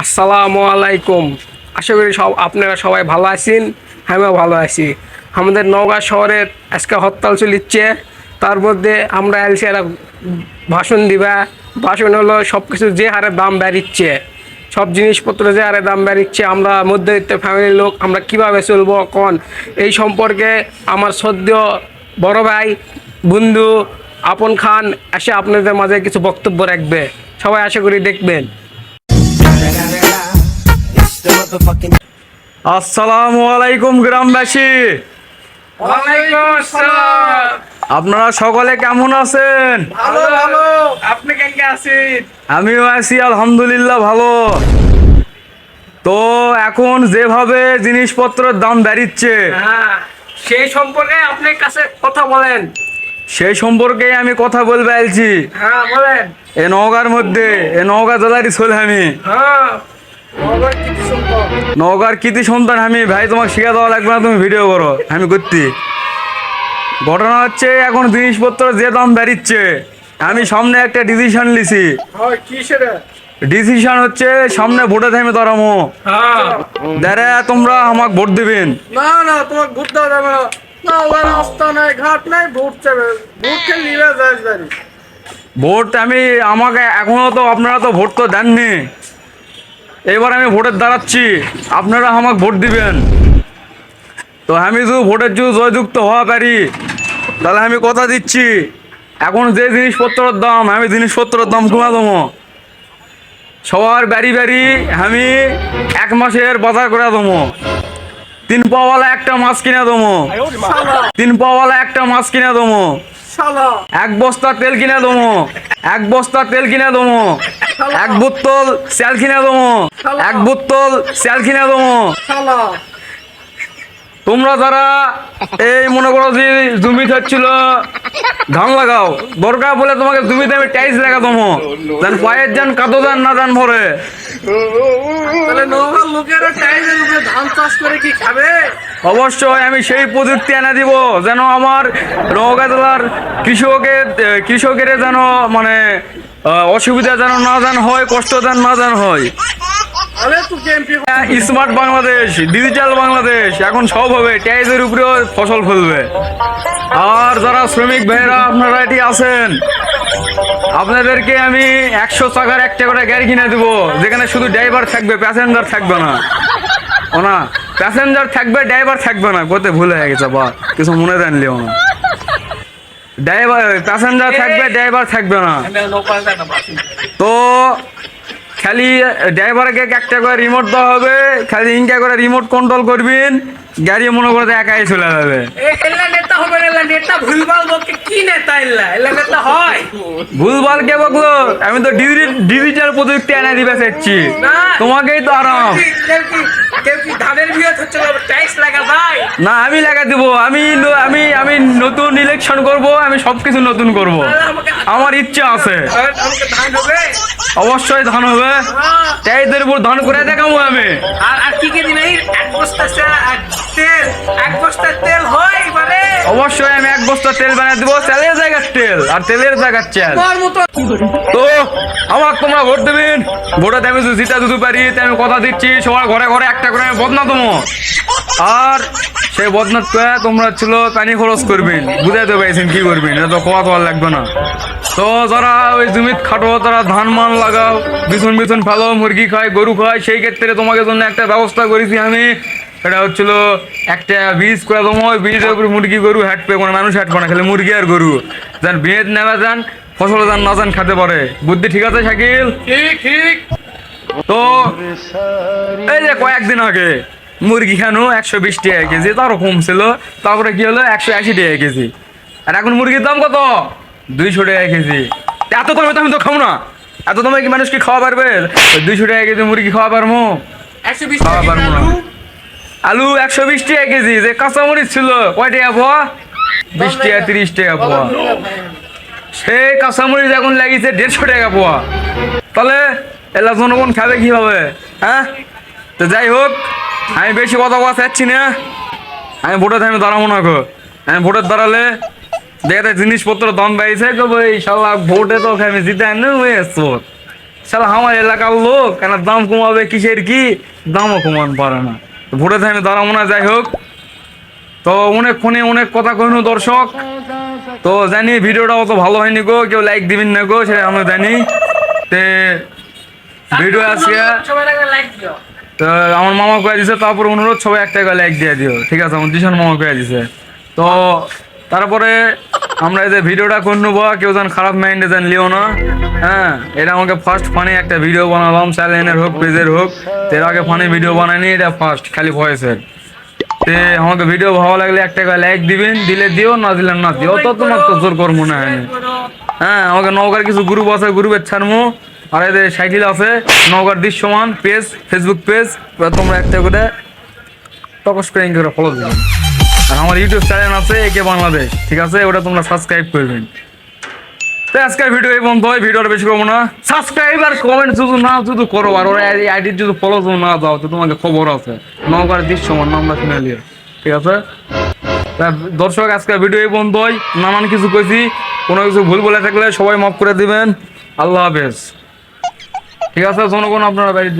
আসসালামু আলাইকুম। আশা করি আপনারা সবাই ভালো আছেন, আমিও ভালো আছি। আমাদের নওগাঁ শহরের আজকে হরতাল চলিচ্ছে, তার মধ্যে আমরা এলসি একটা ভাষণ দিবা। ভাষণ হলো সব কিছু যে হারে দাম বেড়িচ্ছে, সব জিনিসপত্র যে হারে দাম বেড়িচ্ছে, আমরা মধ্যবিত্ত ফ্যামিলির লোক আমরা কিভাবে চলবো কোন, এই সম্পর্কে আমার সদ্য বড় ভাই বন্ধু আপন খান এসে আপনাদের মাঝে কিছু বক্তব্য রাখবে। সবাই আশা করি দেখবেন। আসসালামু আলাইকুম গ্রামবাসী, ওয়ালাইকুম আসসালাম। আপনারা সকলে কেমন আছেন? ভালো ভালো, আপনি কেমন আছেন? আমিও আছি আলহামদুলিল্লাহ ভালো। তো এখন যেভাবে জিনিসপত্রের দাম বেড়েছে হ্যাঁ, সেই সম্পর্কে আপনার কাছে কথা বলেন। সেই সম্পর্কে আমি কথা বলতে আইছি। হ্যাঁ বলেন। এ নওগাঁর মধ্যে, এ নওগাঁ জেলারই ছেলে আমি, হ্যাঁ, খবর কি সম্পর্ক? নওগাঁর কৃতি সন্তান আমি। ভাই তোমাকে শিখা দেওয়া লাগবে না, তুমি ভিডিও করো, আমি করছি। ঘটনা হচ্ছে এখন জিনিসপত্র যে দাম বেড়েছে, আমি সামনে একটা ডিসিশন লিছি। হয় কি সেটা? ডিসিশন হচ্ছে সামনে ভোটে থামে দাঁড়ামো। হ্যাঁ। দাঁড়া তোমরা আমাকে ভোট দিবেন। না না, তোমার ভোট দেওয়া যাবে না। না, ওখানে রাস্তা নাই, ঘাট নাই, ভোট চাবে। ভোট কে নিবে যাস জানি। ভোট আমি আমাকে এখনো তো আপনারা তো ভোট তো দেননি, এবার আমি ভোটের দাঁড়াচ্ছি, আপনারা আমাকে ভোট দিবেন। তো আমি যদি ভোটের যদি জয়যুক্ত হওয়া পারি, তাহলে আমি কথা দিচ্ছি এখন যে জিনিসপত্রের দাম, আমি জিনিসপত্রের দাম কমা দেবো। সবার বাড়ি বাড়ি আমি 1 মাসের বাজার করে দেবো। 3 পাওয়ালা একটা মাছ কিনে দেবো। 3 পাওয়ালা একটা মাছ কিনে দেবো। শালা 1 বস্তা তেল কিনে দেবো। 1 বস্তা তেল কিনে দেবো। 1 বোতল চাল কিনে দেবো। 1 বোতল চাল কিনে দেবো। শালা তোমরা যারা এই মনে করো যে জমি থাকছিল ধান লাগাও, দরকার বলে তোমাকে জমিতে আমি টাইলস লাগা দেবো, যেন পায়ের যান কাদো যান না যান ভরে। তাহলে নওগাঁর লোকেরা টাইলের উপরে ধান চাষ করে কি খাবে? অবশ্যই আমি সেই প্রযুক্তি এনে দিব যেন আমার নওগাঁ জেলার কৃষকের যেন মানে অসুবিধা যেন না যেন হয়, কষ্ট যেন না যেন হয়। তাহলে তো কেমপি স্মার্ট বাংলাদেশ, ডিজিটাল বাংলাদেশ, এখন সব হবে, ট্যাক্সের উপরেও ফসল ফলবে। আর যারা শ্রমিক ভাইয়েরা আপনারা এটি আছেন, আপনাদেরকে আমি 100 টাকার একটা করে গাড়ি কিনে দেবো, যেখানে শুধু ড্রাইভার থাকবে, প্যাসেঞ্জার থাকবে না। ও না, প্যাসেঞ্জার থাকবে, ড্রাইভার থাকবে না, কোথায় ভুল হয়ে গেছে বা কিছু মনে জানলেও না। ড্রাইভার প্যাসেঞ্জার থাকবে, ড্রাইভার থাকবে না। তো খালি ড্রাইভারকে একটা করে রিমোট দেওয়া হবে, খালি ইনকা করে রিমোট কন্ট্রোল করবেন, গাড়ি মনে করে একাই চলে যাবে। নেতা হবে না, নেতা ভুলভাল বলতে কি নেতা? নেতা হয় ভুলভাল কে বকলো? আমি তো ডিজিটাল প্রযুক্তি এনে দিবে চাচ্ছি, তোমাকেই তো আরাম। কেউ কি ধানের বিয়ে হচ্ছে ট্যাক্স লাগা যায় না, আমি লাগা দিব। আমি নতুন ইলেকশন করব, আমি সবকিছু নতুন করব, আমার ইচ্ছা আছে। আমাকে ধান হবে। অবশ্যই ধান হবে, ট্যাক্সের উপর ধান করে দেখাবো আমি। আর আর কি কি দিবে? এক বস্তা তেল, 1 বস্তা তেল হয় মানে? অবশ্যই আমি 1 বস্তা তেল বানিয়ে দেবো, চালের জায়গার তেল আর তেলের জায়গার চাল। তোমার মতো তো আমার তোমরা ভোট দেবেন। ভোটে আমি যদি জিতা দিতে পারি, তাই আমি কথা দিচ্ছি সবার ঘরে ঘরে একটা করে আমি বদনা দেবো। আর সেই বদনাত করে তোমরা ছিল পানি খরচ করবেন, বুঝাইতে পারছেন কি করবেন, এটা তো কোয়া তোয়ার লাগবে না। তো যারা ওই জমিত খাটো, তারা ধান মান লাগাও, বিছুন বিছুন ফেলো, মুরগি খায়, গরু খায়, সেই ক্ষেত্রে তোমাদের জন্য একটা ব্যবস্থা করেছি আমি। এটা হচ্ছিল একটা বীজ করে দেবো, ওই বীজের উপর মুরগি গরু হাঁটবে, কোনো মানুষ হাঁটবে না, খালি মুরগি আর গরু যান বিয়েত নেওয়া যান, ফসল যান না যান খেতে পারে। বুদ্ধি ঠিক আছে শাকিল? ঠিক ঠিক। তো এই যে কয়েকদিন আগে মুরগি খানো 120 টাকা কেজি, তারও কম ছিল, তারপরে কি হলো 180 টাকা কেজি। আর এখন মুরগির দাম কত? 200 টাকা কেজি। এত দামে তো আমি তো খাবো না, এত দামে কি মানুষ কি খাওয়া পারবে? 200 টাকা কেজি মুরগি খাওয়া পারবো? 120 খাওয়া টাকা পারবো না। আলু। আলু 120 টাকা কেজি, যে কাঁচামরিচ ছিল কয় টাকা পোয়া? 20 টাকা 30 টাকা পোয়া। সেই কাঁচামরিচ এখন লাগিয়েছে 150 টাকা পোয়া। তাহলে এলা জনগণ খাবে কিভাবে? হ্যাঁ, তো যাই হোক, আমি বেশি কথা বলা চাচ্ছি না, আমি ভোটে আমি দাঁড়াবো না গো। আমি ভোটের দাঁড়ালে দেখে জিনিসপত্র দাম বেড়েছে, এই শালা ভোটে তো আমি জিতে আনি। শালা আমার এলাকার লোক কেন দাম কমাবে, কিসের কি দামও কমান পারে না। তো ভোটে আমি দাঁড়াবো না, যাই হোক। তো অনেকক্ষণে অনেক কথা কইনু দর্শক, তো জানি ভিডিওটা অত ভালো হয়নি গো, কেউ লাইক দিবেন না গো, সেটা আমরা জানি। তে ভিডিও আজকে তো আমার মামা কয়ে দিছে, তারপর অনুরোধ সবাই একটা করে লাইক দিয়ে দিও, ঠিক আছে? আমার দিশান মামা কয়ে দিছে। তো তারপরে আমরা এই যে ভিডিওটা করে নেবো, কেউ যেন খারাপ মাইন্ডে যেন লিও না। হ্যাঁ, এটা আমাকে ফার্স্ট ফানি একটা ভিডিও বানালাম, চ্যানেলের হোক পেজের হোক। তো এর আগে ফানি ভিডিও বানাইনি, এটা ফার্স্ট খালি ভয়েসের। তে আমাকে ভিডিও ভালো লাগলে একটা করে লাইক দিবেন, দিলে দিও, না দিলে না দিও, তো তোমার তো জোর কর মনে হয় না। হ্যাঁ, আমাকে নওগাঁর কিছু গ্রুপ আছে, গ্রুপের ছাড়মো। আর এদের সাইকেল আছে নওগাঁর দৃশ্যমান পেজ, ফেসবুক পেজ, তোমরা একটা করে টকস করে ফলো দিবেন। আর আমার ইউটিউব চ্যানেল আছে একে বাংলাদেশ, ঠিক আছে? ওটা তোমরা সাবস্ক্রাইব করবেন। তো আজকের ভিডিও এই বন্ধ হয়, ভিডিওটা বেশি করবো না। সাবস্ক্রাইব আর কমেন্ট শুধু না শুধু করো, আর ওরা আইডির যদি ফলো না দাও তো তোমাকে খবর আছে নওগাঁর দৃশ্যমান নামটা শুনে নিও, ঠিক আছে? তা দর্শক, আজকের ভিডিও এই বন্ধ হয়। নানান কিছু কইছি, কোনো কিছু ভুল বলে থাকলে সবাই মাফ করে দিবেন। আল্লাহ হাফেজ, ঠিক আছে জনগণ? আপনারা বাড়ির